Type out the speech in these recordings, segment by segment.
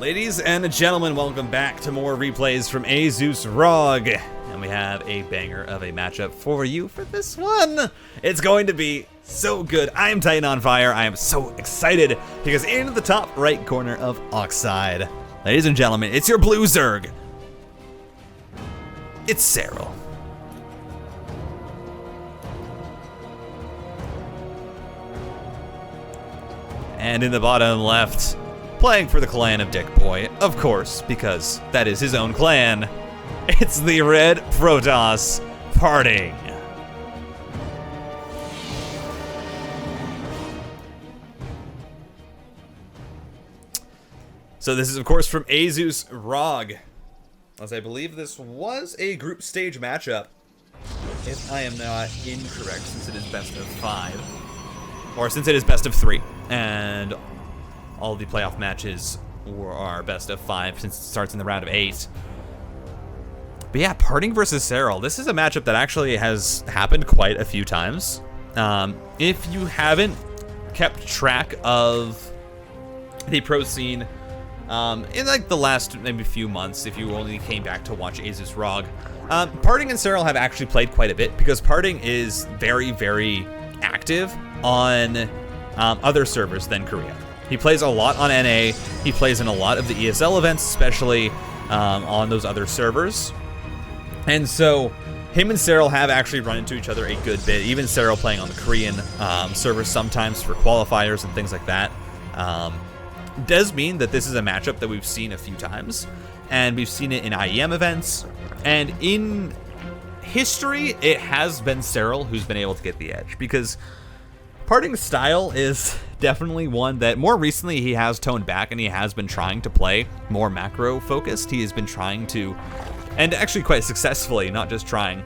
Ladies and gentlemen, welcome back to more replays from ASUS ROG. And we have a banger of a matchup for you for this one. It's going to be so good. I am TitanOnFire. I am so excited because in the top right corner of Oxide, ladies and gentlemen, it's your blue Zerg. It's Serral. And in the bottom left, playing for the clan of Dick Boy, of course, because that is his own clan, it's the Red Protoss Parting. So this is, of course, from ASUS ROG, as I believe this was a group stage matchup, if I am not incorrect, since it is best of 5, or since it is best of 3, and all the playoff matches are best of 5 since it starts in the round of 8. But yeah, Parting versus Serral. This is a matchup that actually has happened quite a few times. If you haven't kept track of the pro scene in like the last maybe few months, if you only came back to watch ASUS ROG, Parting and Serral have actually played quite a bit because Parting is very, very active on other servers than Korea. He plays a lot on NA, he plays in a lot of the ESL events, especially on those other servers. And so, him and Serral have actually run into each other a good bit, even Serral playing on the Korean servers sometimes for qualifiers and things like that. Does mean that this is a matchup that we've seen a few times, and we've seen it in IEM events, and in history, it has been Serral who's been able to get the edge, because Parting's style is definitely one that more recently he has toned back and he has been trying to play more macro focused. He has been trying to, and actually quite successfully, not just trying,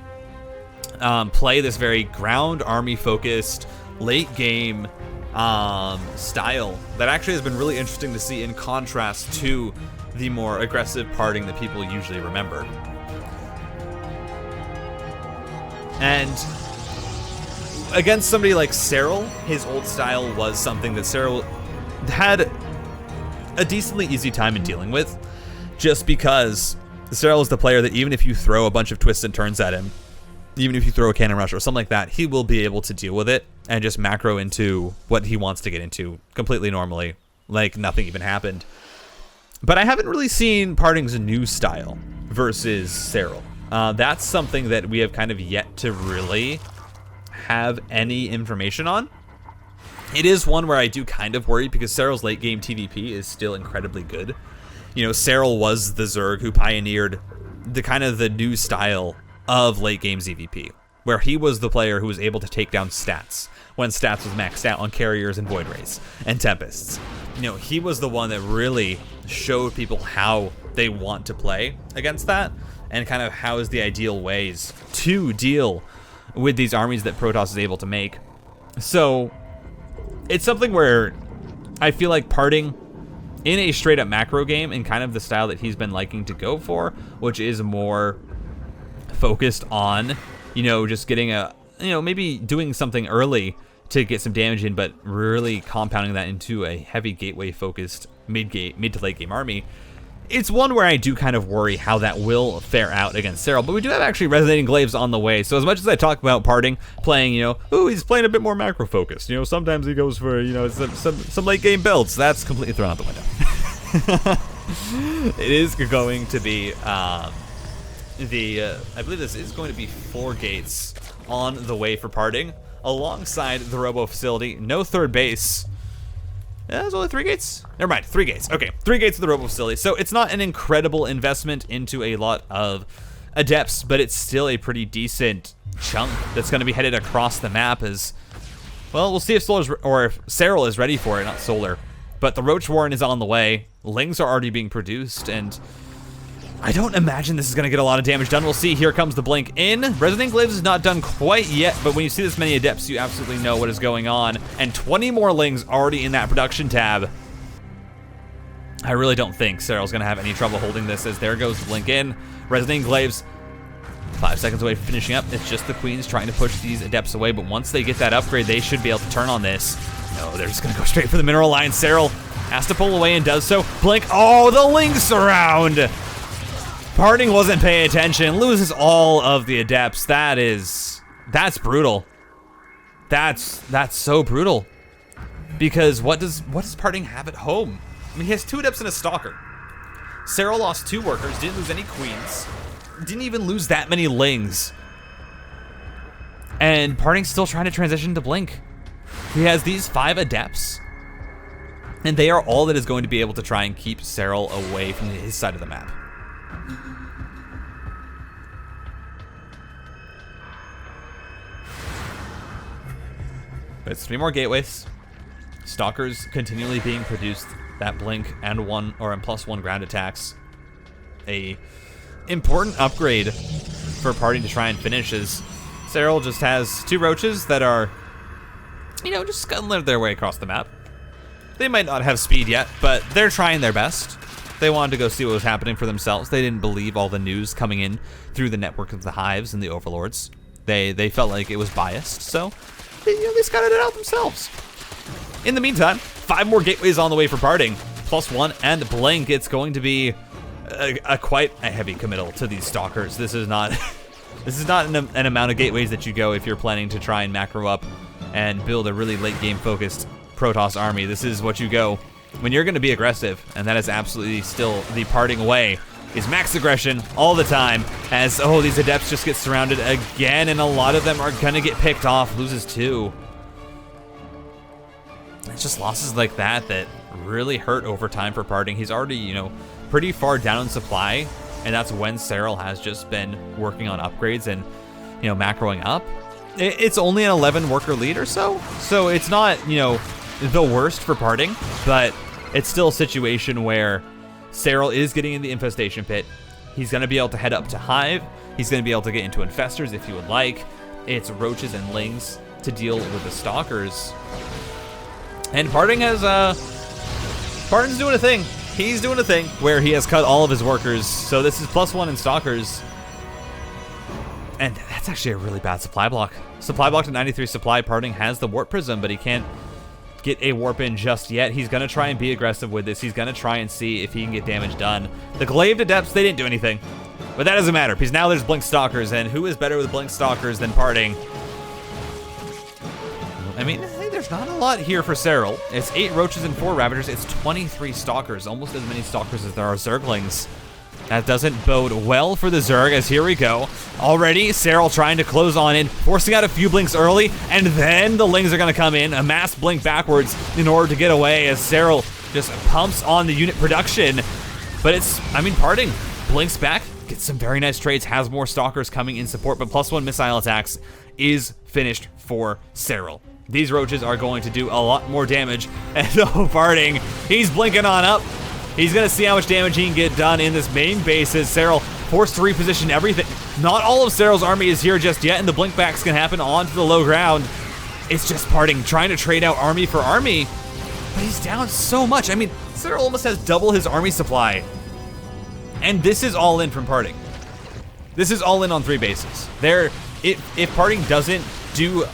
play this very ground army focused late game style that actually has been really interesting to see in contrast to the more aggressive Parting that people usually remember. And against somebody like Serral, his old style was something that Serral had a decently easy time in dealing with, just because Serral is the player that even if you throw a bunch of twists and turns at him, even if you throw a cannon rush or something like that, he will be able to deal with it and just macro into what he wants to get into completely normally, like nothing even happened. But I haven't really seen Parting's new style versus Serral. That's something that we have kind of yet to really have any information on. It is one where I do kind of worry because Serral's late game TVP is still incredibly good. You know, Serral was the Zerg who pioneered the kind of the new style of late game ZVP, where he was the player who was able to take down stats when stats was maxed out on carriers and void rays and tempests. You know, he was the one that really showed people how they want to play against that and kind of how is the ideal ways to deal with these armies that Protoss is able to make. So it's something where I feel like Parting in a straight up macro game in kind of the style that he's been liking to go for, which is more focused on, you know, just getting a, you know, maybe doing something early to get some damage in, but really compounding that into a heavy gateway focused mid to late game army. It's one where I do kind of worry how that will fare out against Serral, but we do have actually Resonating Glaives on the way. So as much as I talk about Parting playing, you know, ooh, he's playing a bit more macro focused. You know, sometimes he goes for, you know, some late game builds. That's completely thrown out the window. It is going to be I believe this is going to be 4 gates on the way for Parting, alongside the Robo Facility. No third base. There's only 3 gates? Never mind, 3 gates. Okay, 3 gates of the Robo Facility. So it's not an incredible investment into a lot of adepts, but it's still a pretty decent chunk that's going to be headed across the map as, well, we'll see if Serral is ready for it, not Solar. But the Roach Warren is on the way. Lings are already being produced, and I don't imagine this is going to get a lot of damage done. We'll see. Here comes the blink in. Resonating Glaives is not done quite yet, but when you see this many adepts, you absolutely know what is going on. And 20 more Lings already in that production tab. I really don't think Serral's going to have any trouble holding this, as there goes the blink in. Resonating Glaives, 5 seconds away from finishing up. It's just the Queens trying to push these adepts away, but once they get that upgrade, they should be able to turn on this. No, they're just going to go straight for the Mineral Line. Serral Has to pull away and does so. Blink, oh, the Link surround! Parting wasn't paying attention, loses all of the Adepts. That's brutal. That's so brutal. Because what does Parting have at home? I mean, he has 2 Adepts and a Stalker. Serral lost 2 workers, didn't lose any Queens, didn't even lose that many Lings. And Parting's still trying to transition to Blink. He has these 5 Adepts, and they are all that is going to be able to try and keep Serral away from his side of the map. But it's 3 more gateways. Stalkers continually being produced. That Blink and +1 ground attacks. A important upgrade for Parting to try and finish is Serral just has 2 roaches that are, you know, just scuttling their way across the map. They might not have speed yet, but they're trying their best. They wanted to go see what was happening for themselves. They didn't believe all the news coming in through the network of the Hives and the Overlords. They felt like it was biased, so they scouted it out themselves. In the meantime, 5 more gateways on the way for Parting. +1 and Blink. It's going to be quite a heavy committal to these Stalkers. This is not an amount of gateways that you go if you're planning to try and macro up and build a really late game focused Protoss army. This is what you go when you're going to be aggressive, and that is absolutely still the Parting way. Is max aggression all the time as, oh, these Adepts just get surrounded again, and a lot of them are going to get picked off. Loses 2. It's just losses like that that really hurt over time for Parting. He's already, you know, pretty far down in supply, and that's when Serral has just been working on upgrades and, you know, macroing up. It's only an 11 worker lead or so it's not, you know, the worst for Parting, but it's still a situation where Serral is getting in the infestation pit. He's going to be able to head up to Hive. He's going to be able to get into Infestors if he would like. It's Roaches and Lings to deal with the Stalkers. And Parting has, Parting's doing a thing. He's doing a thing where he has cut all of his workers. So this is +1 in Stalkers. And that's actually a really bad supply block. Supply block to 93 supply. Parting has the Warp Prism, but he can't get a warp in just yet. He's going to try and be aggressive with this. He's going to try and see if he can get damage done. The Glaive Adepts, they didn't do anything. But that doesn't matter, because now there's Blink Stalkers, and who is better with Blink Stalkers than Parting? I mean, hey, there's not a lot here for Serral. It's 8 Roaches and 4 Ravagers. It's 23 Stalkers, almost as many Stalkers as there are Zerglings. That doesn't bode well for the Zerg, as here we go. Already, Serral trying to close on in, forcing out a few blinks early, and then the Lings are going to come in, a mass blink backwards in order to get away, as Serral just pumps on the unit production. But it's, I mean, Parting blinks back, gets some very nice trades, has more Stalkers coming in support, but +1 missile attacks is finished for Serral. These Roaches are going to do a lot more damage, and Parting, he's blinking on up. He's going to see how much damage he can get done in this main base as Serral forced to reposition everything. Not all of Serral's army is here just yet, and the blink backs can happen onto the low ground. It's just Parting trying to trade out army for army, but he's down so much. I mean, Serral almost has double his army supply. And this is all in from Parting. This is all in on 3 bases. If Parting doesn't do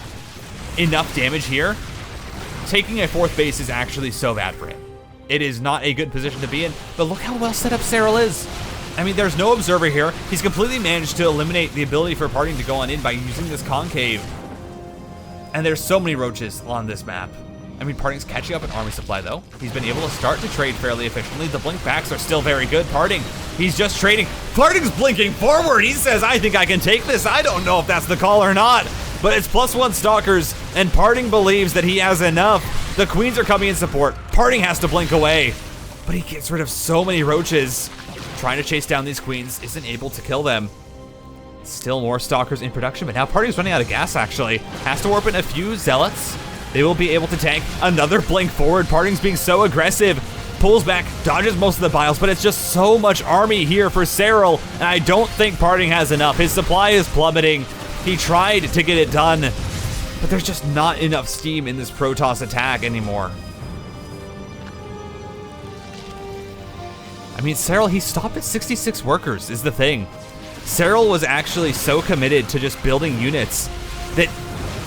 enough damage here, taking a 4th base is actually so bad for him. It is not a good position to be in, but look how well set up Serral is. I mean, there's no observer here. He's completely managed to eliminate the ability for Parting to go on in by using this concave. And there's so many Roaches on this map. I mean, Parting's catching up in army supply, though. He's been able to start to trade fairly efficiently. The blink backs are still very good. Parting, he's just trading. Parting's blinking forward. He says, I think I can take this. I don't know if that's the call or not, but it's +1 Stalkers, and Parting believes that he has enough. The Queens are coming in support. Parting has to blink away, but he gets rid of so many Roaches. Trying to chase down these Queens, isn't able to kill them. Still more Stalkers in production, but now Parting's running out of gas, actually. Has to warp in a few Zealots. They will be able to tank another blink forward. Parting's being so aggressive. Pulls back, dodges most of the biles, but it's just so much army here for Serral, and I don't think Parting has enough. His supply is plummeting. He tried to get it done, but there's just not enough steam in this Protoss attack anymore. I mean, Serral, he stopped at 66 workers is the thing. Serral was actually so committed to just building units that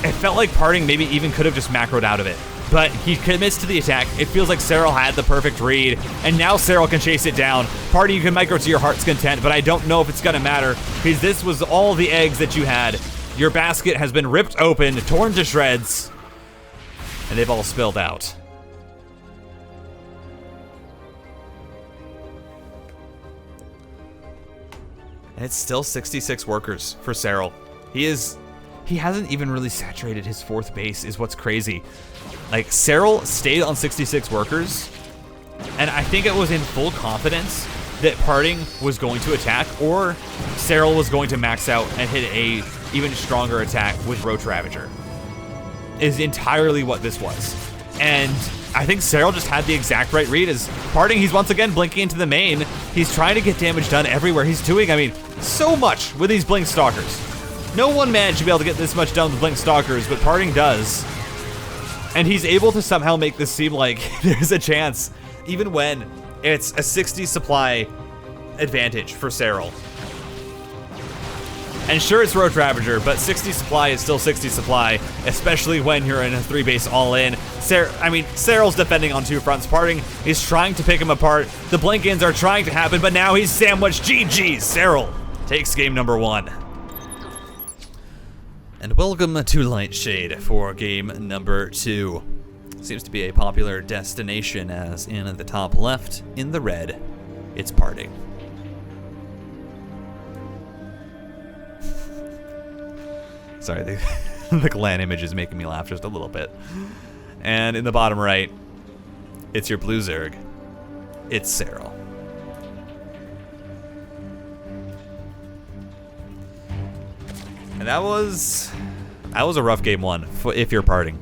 it felt like Parting maybe even could have just macroed out of it. but he commits to the attack. It feels like Serral had the perfect read, and now Serral can chase it down. Party, you can micro to your heart's content, but I don't know if it's gonna matter, because this was all the eggs that you had. Your basket has been ripped open, torn to shreds, and they've all spilled out. And it's still 66 workers for Serral. He hasn't even really saturated his fourth base, is what's crazy. Like, Serral stayed on 66 workers, and I think it was in full confidence that Parting was going to attack, or Serral was going to max out and hit a even stronger attack with Roach Ravager. Is entirely what this was. And I think Serral just had the exact right read. As Parting, he's once again blinking into the main. He's trying to get damage done everywhere. He's doing, I mean, so much with these Blink Stalkers. No one man should be able to get this much done with Blink Stalkers, but Parting does. And he's able to somehow make this seem like there's a chance, even when it's a 60 supply advantage for Serral. And sure, it's Roach Ravager, but 60 supply is still 60 supply, especially when you're in a 3-base all-in. Serral's defending on two fronts. Parting is trying to pick him apart. The blink-ins are trying to happen, but now he's sandwiched. GG's. Serral takes game number 1. And welcome to Lightshade for game number 2. Seems to be a popular destination, as in the top left, in the red, it's Parting. Sorry, the clan image is making me laugh just a little bit. And in the bottom right, it's your blue Zerg. It's Serral. And that was a rough game 1 if you're Parting.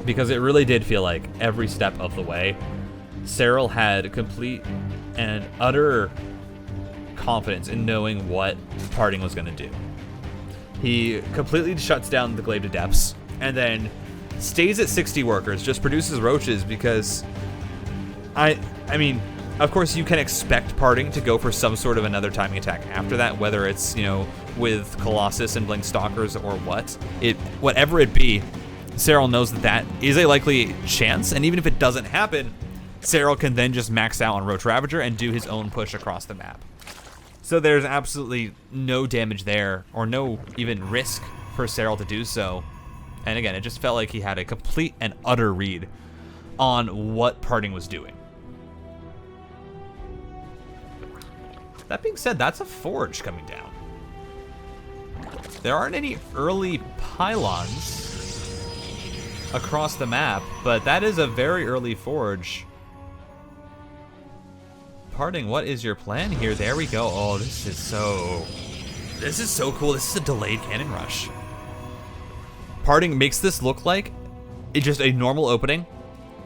Because it really did feel like every step of the way, Serral had complete and utter confidence in knowing what Parting was going to do. He completely shuts down the Glaive to Depths, and then stays at 60 workers, just produces roaches because, I mean, of course you can expect Parting to go for some sort of another timing attack after that, whether it's, you know, with Colossus and Blink Stalkers or whatever it be, Serral knows that that is a likely chance, and even if it doesn't happen, Serral can then just max out on Roach Ravager and do his own push across the map. So there's absolutely no damage there, or no even risk for Serral to do so. And again, it just felt like he had a complete and utter read on what Parting was doing. That being said, that's a forge coming down. There aren't any early pylons across the map, but that is a very early forge. Parting, what is your plan here? There we go. Oh, this is so cool. This is a delayed cannon rush. Parting makes this look like it's just a normal opening,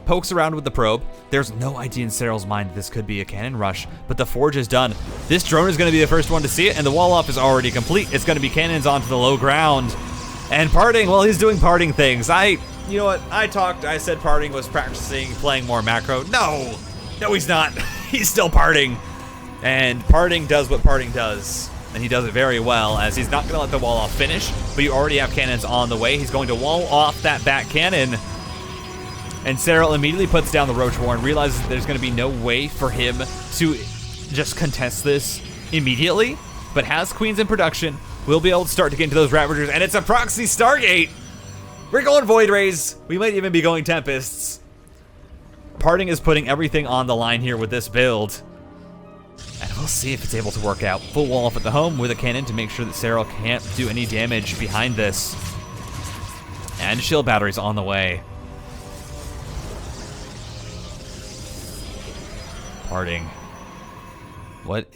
pokes around with the probe. There's no idea in Serral's mind this could be a cannon rush, but the forge is done. This drone is going to be the first one to see it, and the wall off is already complete. It's going to be cannons onto the low ground. And Parting, well, he's doing Parting things. You know what? I said Parting was practicing playing more macro. No, he's not. He's still Parting. And Parting does what Parting does. And he does it very well, as he's not going to let the wall off finish, but you already have cannons on the way. He's going to wall off that back cannon. And Serral immediately puts down the Roach Warren, realizes that there's going to be no way for him to just contest this immediately, but has Queens in production, will be able to start to get into those Ravagers, and it's a proxy Stargate! We're going Void Rays! We might even be going Tempests. Parting is putting everything on the line here with this build. And we'll see if it's able to work out. Full wall off at the home with a cannon to make sure that Serral can't do any damage behind this. And shield batteries on the way. Parting.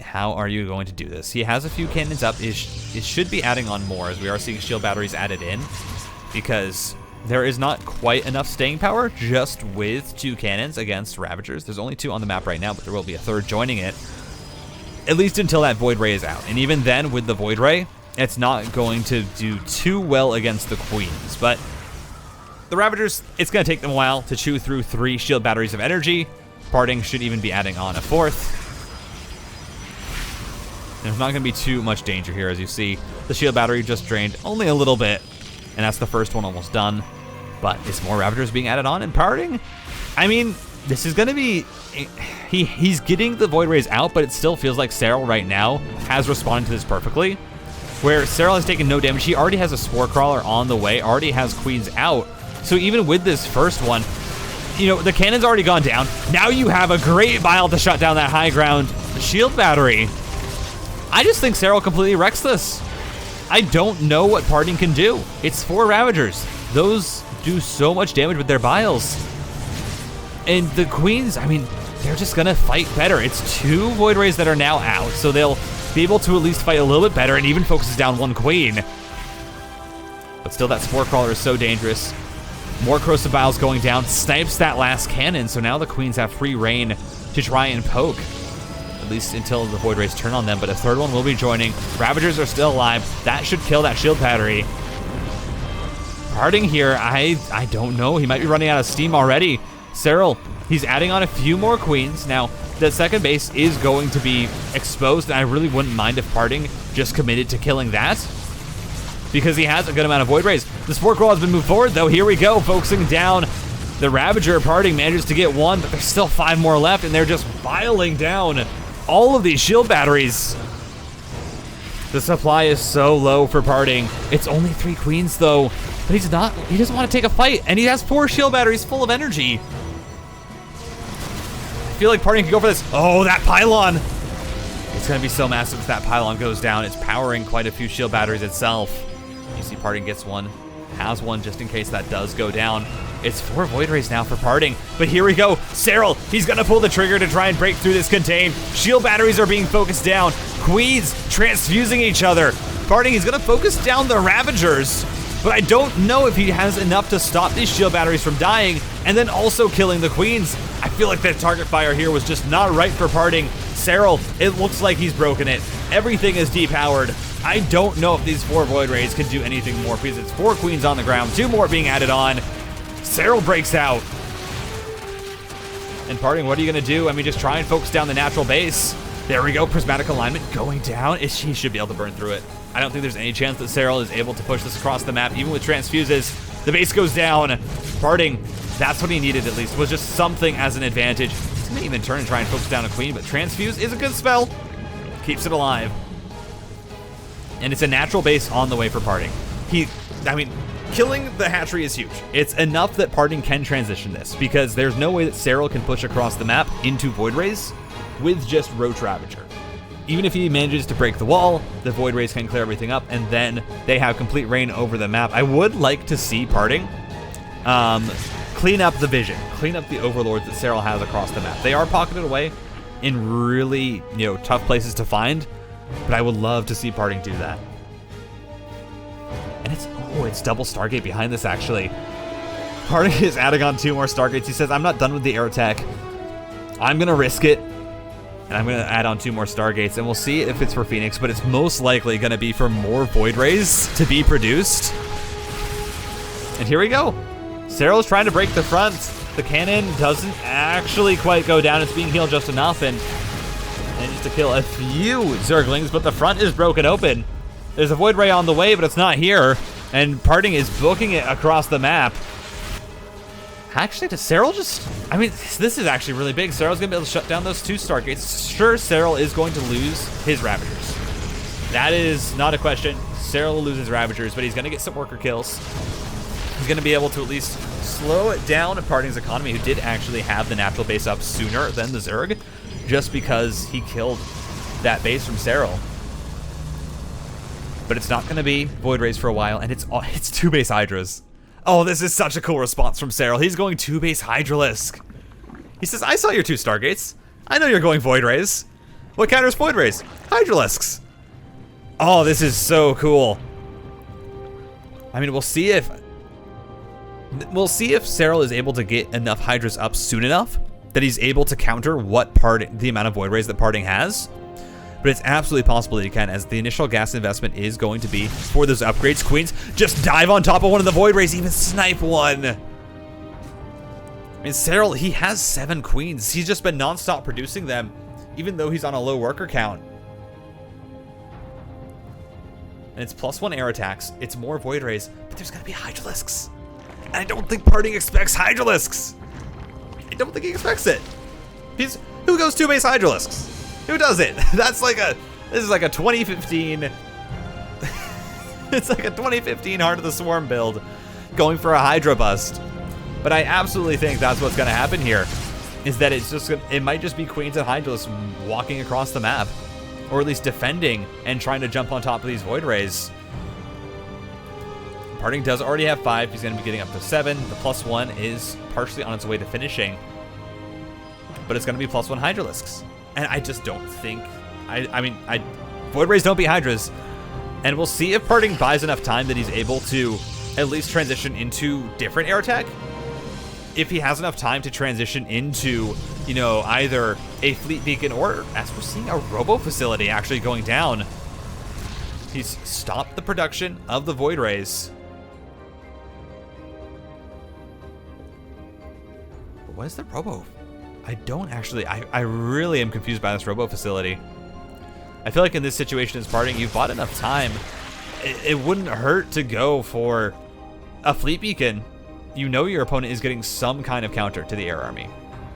How are you going to do this? He has a few cannons up. It should be adding on more, as we are seeing shield batteries added in, because there is not quite enough staying power just with 2 cannons against Ravagers. There's only 2 on the map right now, but there will be a 3rd joining it, at least until that Void Ray is out. And even then, with the Void Ray, it's not going to do too well against the Queens. But the Ravagers, it's going to take them a while to chew through 3 shield batteries of energy. Parting should even be adding on a 4th. There's not going to be too much danger here, as you see. The shield battery just drained only a little bit, and that's the first one almost done. but it's more Ravagers being added on and parting. I mean, this is going to be... He's getting the Void Rays out, but it still feels like Serral right now has responded to this perfectly. Where Serral has taken no damage. He already has a Spore Crawler on the way, already has Queens out. So even with this first one, you know, the cannon's already gone down. Now you have a great Bile to shut down that high ground shield battery. I just think Serral completely wrecks this. I don't know what parting can do. It's 4 Ravagers. Those do so much damage with their Biles. And the Queens, I mean, they're just gonna fight better. It's 2 Void Rays that are now out, so they'll be able to at least fight a little bit better and even focuses down 1 Queen. But still, that Spore Crawler is so dangerous. More Corrosive Biles going down, snipes that last cannon, so now the Queens have free reign to try and poke. At least until the Void Rays turn on them, but a third one will be joining. Ravagers are still alive. That should kill that shield battery. Parting here, I don't know. He might be running out of steam already. Serral, he's adding on a few more Queens. Now, the second base is going to be exposed, and I really wouldn't mind if parting just committed to killing that, because he has a good amount of Void Rays. The Spore Crawl has been moved forward, though. Here we go, focusing down. The Ravager. Parting manages to get 1, but there's still 5 more left, and they're just biling down all of these shield batteries. The supply is so low for parting. It's only 3 Queens, though, but he doesn't want to take a fight, and he has 4 shield batteries full of energy. I feel like parting can go for this. Oh, that pylon. It's going to be so massive if that pylon goes down. It's powering quite a few shield batteries itself. You see parting gets 1, has 1 just in case that does go down. It's 4 Void Rays now for parting, but here we go. Serral, he's going to pull the trigger to try and break through this contain. Shield batteries are being focused down. Queens transfusing each other. Parting, he's going to focus down the Ravagers, but I don't know if he has enough to stop these shield batteries from dying and then also killing the Queens. I feel like the target fire here was just not right for parting. Serral, it looks like he's broken it. Everything is depowered. I don't know if these 4 Void Rays can do anything more because it's 4 Queens on the ground, 2 more being added on. Serral breaks out. And parting, what are you going to do? I mean, just try and focus down the natural base. There we go, Prismatic Alignment going down. He should be able to burn through it. I don't think there's any chance that Serral is able to push this across the map, even with transfuses. The base goes down. Parting, that's what he needed at least, was just something as an advantage. He's going to even turn and try and focus down a Queen, but transfuse is a good spell. Keeps it alive. And it's a natural base on the way for parting. Killing the hatchery is huge. It's enough that parting can transition this, because there's no way that Serral can push across the map into Void Rays with just Roach Ravager. Even if he manages to break the wall, the Void Rays can clear everything up, and then they have complete reign over the map. I would like to see parting clean up the vision, clean up the overlords that Serral has across the map. They are pocketed away in really, tough places to find, but I would love to see parting do that. And it's double Stargate behind this, actually. Parting is adding on 2 more Stargates. He says, I'm not done with the air attack. I'm going to risk it, and I'm going to add on 2 more Stargates, and we'll see if it's for Phoenix, but it's most likely going to be for more Void Rays to be produced. And here we go. Serral's trying to break the front. The cannon doesn't actually quite go down. It's being healed just enough, and manages to kill a few Zerglings, but the front is broken open. There's a Void Ray on the way, but it's not here, and parting is booking it across the map. Actually, does Serral just... this is actually really big. Serral's going to be able to shut down those 2 Stargates. Sure, Serral is going to lose his Ravagers. That is not a question. Serral will lose his Ravagers, but he's going to get some worker kills. He's going to be able to at least slow it down Parting's economy, who did actually have the natural base up sooner than the Zerg, just because he killed that base from Serral. But it's not going to be Void Rays for a while, and it's 2 base Hydras. Oh, this is such a cool response from Serral. He's going 2 base Hydralisk. He says, I saw your 2 Stargates. I know you're going Void Rays. What counters Void Rays? Hydralisks. Oh, this is so cool. We'll see if Serral is able to get enough Hydras up soon enough that he's able to counter the amount of Void Rays that parting has. But it's absolutely possible that he can, as the initial gas investment is going to be for those upgrades. Queens just dive on top of one of the Void Rays, even snipe one. Serral, he has 7 Queens. He's just been non-stop producing them, even though he's on a low worker count. And it's +1 air attacks. It's more Void Rays, but there's going to be Hydralisks. I don't think Parting expects Hydralisks. I don't think he expects it. Who goes 2-base Hydralisks? Who does it? This is like a 2015, it's like a 2015 Heart of the Swarm build going for a Hydra bust. But I absolutely think that's what's gonna happen here, is that it might just be Queens and Hydralisks walking across the map, or at least defending and trying to jump on top of these Void Rays. Parting does already have 5. He's going to be getting up to 7. The +1 is partially on its way to finishing, but it's going to be +1 Hydralisks. And I just don't think... Void Rays don't beat Hydras. And we'll see if Parting buys enough time that he's able to at least transition into different air attack. If he has enough time to transition into, you know, either a Fleet Beacon or, as we're seeing, a Robo Facility actually going down. He's stopped the production of the Void Rays. What is the Robo? I really am confused by this Robo Facility. I feel like in this situation as Parting, you've bought enough time. It wouldn't hurt to go for a Fleet Beacon. You know your opponent is getting some kind of counter to the air army.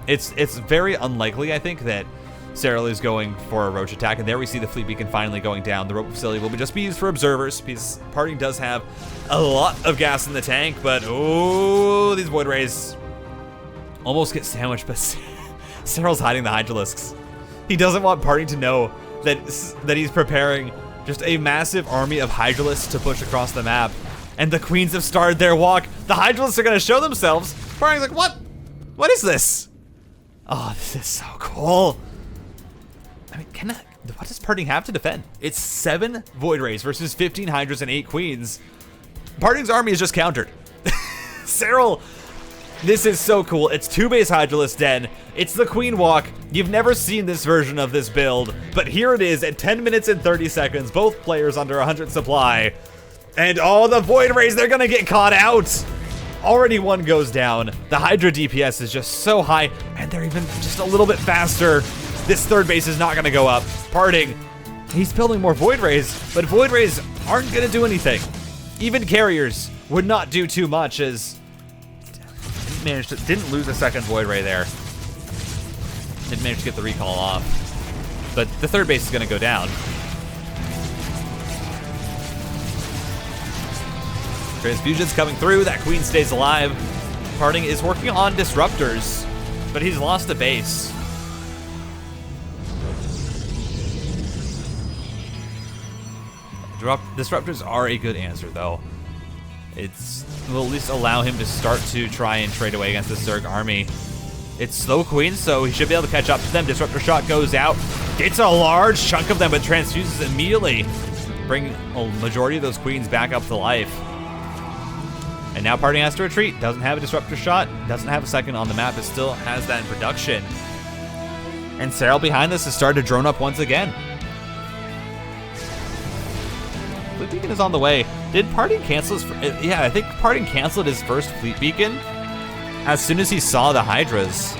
It's very unlikely, I think, that Serral is going for a Roach attack, and there we see the Fleet Beacon finally going down. The Robo Facility will just be used for observers, because Parting does have a lot of gas in the tank, but oh, these Void Rays almost get sandwiched, but Serral's hiding the Hydralisks. He doesn't want Parting to know that he's preparing just a massive army of Hydralisks to push across the map. And the Queens have started their walk. The Hydralisks are going to show themselves. Parting's like, what? What is this? Oh, this is so cool. I mean, what does Parting have to defend? It's 7 Void Rays versus 15 Hydras and 8 Queens. Parting's army is just countered. Serral, this is so cool. It's 2-base Hydralisk Den. It's the Queen Walk. You've never seen this version of this build, but here it is at 10 minutes and 30 seconds. Both players under 100 supply. And all the Void Rays, they're gonna get caught out. Already one goes down. The Hydra DPS is just so high, and they're even just a little bit faster. This 3rd base is not gonna go up. Parting, he's building more Void Rays, but Void Rays aren't gonna do anything. Even carriers would not do too much, as didn't lose a 2nd Void Ray there. Didn't manage to get the recall off. But the 3rd base is gonna go down. Transfusion's coming through. That Queen stays alive. Parting is working on disruptors, but he's lost a base. Disruptors are a good answer, though. Will at least allow him to start to try and trade away against the Zerg army. It's slow Queens, so he should be able to catch up to them. Disruptor shot goes out. Gets a large chunk of them, but transfuses immediately. Bring a majority of those Queens back up to life. And now Parting has to retreat. Doesn't have a disruptor shot. Doesn't have a 2nd on the map. It still has that in production. And Serral behind this has started to drone up once again. Fleet Beacon is on the way. Did Parting cancel his... Yeah, I think Parting canceled his first Fleet Beacon as soon as he saw the Hydras,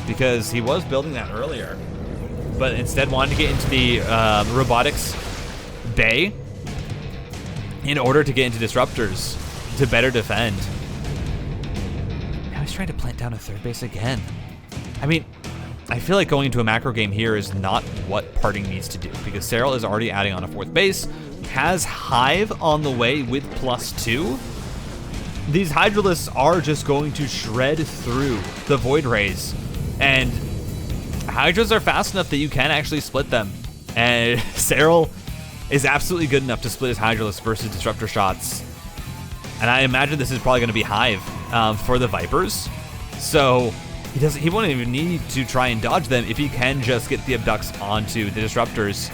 because he was building that earlier, but instead wanted to get into the robotics bay in order to get into disruptors to better defend. Now he's trying to plant down a 3rd base again. I mean, I feel like going into a macro game here is not what Parting needs to do, because Serral is already adding on a 4th base, has Hive on the way with +2. These Hydralisks are just going to shred through the Void Rays, and Hydras are fast enough that you can actually split them, and Serral is absolutely good enough to split his Hydralisks versus disruptor shots. And I imagine this is probably going to be Hive for the Vipers, so he won't even need to try and dodge them if he can just get the abducts onto the disruptors.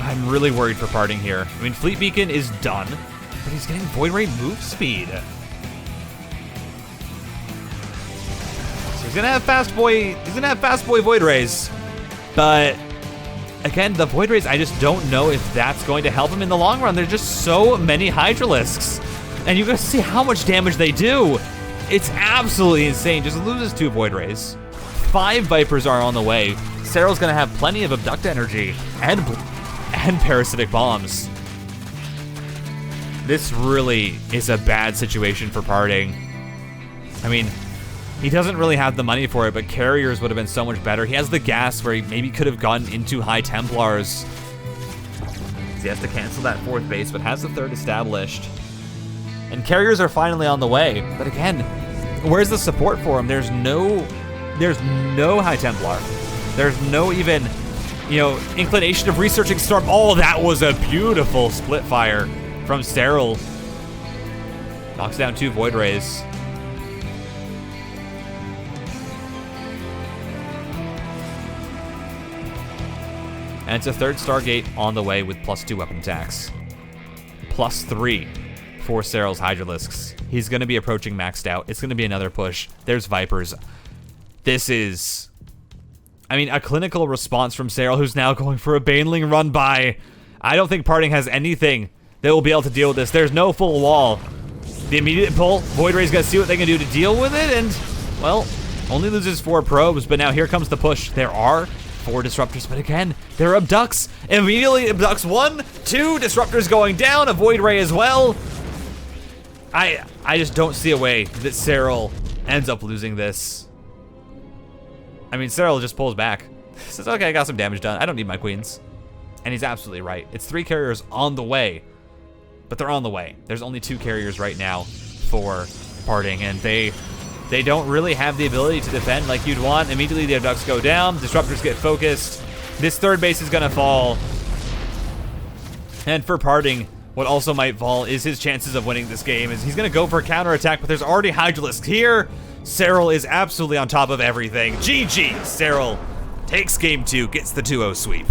I'm really worried for Parting here. I mean, Fleet Beacon is done, but he's getting Void Ray move speed. So he's gonna have fast boy Void Rays. But again, the Void Rays, I just don't know if that's going to help him in the long run. There's just so many Hydralisks, and you're gonna see how much damage they do. It's absolutely insane. Just loses 2 Void Rays. 5 Vipers are on the way. Serral's gonna have plenty of abduct energy and parasitic bombs. This really is a bad situation for Parting. I mean, he doesn't really have the money for it, but Carriers would have been so much better. He has the gas where he maybe could have gone into High Templars. He has to cancel that 4th base, but has the 3rd established. And Carriers are finally on the way. But again, where's the support for him? There's no High Templar. There's no even, inclination of researching Storm. Oh, that was a beautiful split fire from Serral. Knocks down 2 Void Rays. And it's a 3rd Stargate on the way with +2 weapon attacks. +3 for Serral's Hydralisks. He's going to be approaching maxed out. It's going to be another push. There's Vipers. This is, a clinical response from Serral, who's now going for a Baneling run by. I don't think Parting has anything that will be able to deal with this. There's no full wall. The immediate pull, Void Ray's going to see what they can do to deal with it, and, well, only loses 4 probes, but now here comes the push. There are 4 disruptors, but again, there are abducts. Immediately abducts 1, 2 disruptors going down, a Void Ray as well. I just don't see a way that Serral ends up losing this. Serral just pulls back. Says, okay, I got some damage done. I don't need my queens. And he's absolutely right. It's 3 carriers on the way, but they're on the way. There's only 2 carriers right now for Parting, and they don't really have the ability to defend like you'd want. Immediately the abducts go down, disruptors get focused. This 3rd base is gonna fall. And for Parting, what also might fall is his chances of winning this game. Is he's gonna go for a counterattack, but there's already Hydralisk here. Serral is absolutely on top of everything. GG, Serral takes game 2, gets the 2-0 sweep.